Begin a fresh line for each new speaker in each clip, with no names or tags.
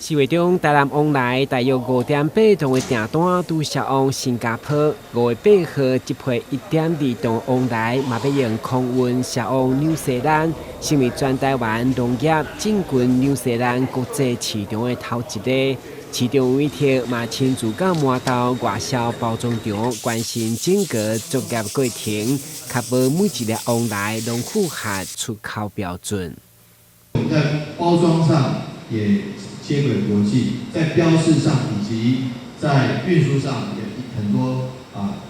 4月中，台南往来大约5.8吨的订单都销往新加坡。5月8号，一批1.2吨往来嘛要用空运销往纽西兰，成为全台湾农业进军纽西兰国际市场的头一个。市场委托嘛亲自到码头外销包装场，关心整个作业过程，确保每一个往来拢符合出口标准。
我们在包装上也接轨国际，在标示上以及在运输上也很多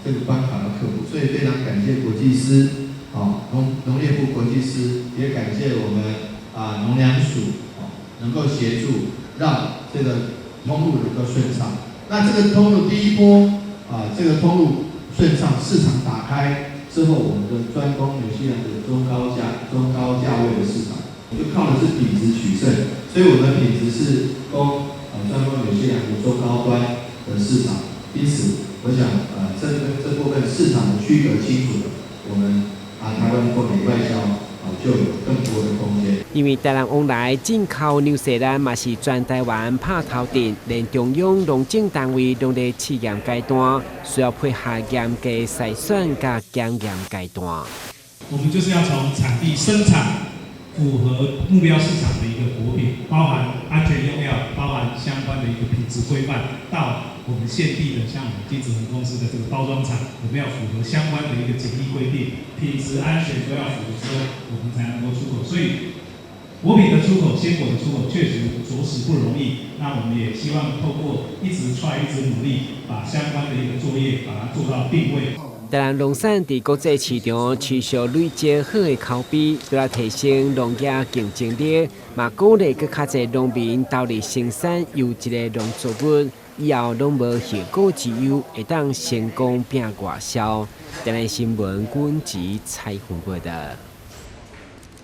这个关卡要克服，所以非常感谢国际司农业部国际司，也感谢我们农粮署能够协助让这个通路能够顺畅。那这个通路第一波这个通路顺畅，市场打开之后，我们的专攻纽西兰的中高价位的市场。就靠的是品质取胜，所以我们的品质是供专攻纽西兰的中高端的市场。因此，我想这部分市场的区隔清楚了，我们台湾购美外销就有更多的空间。
因为台南往来进口纽西兰嘛是全台湾拍头阵，连中央农政单位拢在试验阶段，需要配合严格筛选加检验阶段。
我们就是要从产地生产。符合目标市场的一个果品，包含安全用料，包含相关的一个品质规范，到我们现地的像我们金子恒公司的这个包装厂，我们要符合相关的一个检疫规定，品质安全都要符合之后，我们才能够出口。所以，果品的出口、鲜果的出口确实着实不容易。那我们也希望透过一直努力，把相关的一个作业把它做到定位。
台南农产在国际市场持续累积好的口碑，为了提升农业竞争力，嘛鼓励更较侪农民投入生产优质的农作物，以后拢无后顾之忧，会当成功拼外销。台南新闻阮吉采访过的。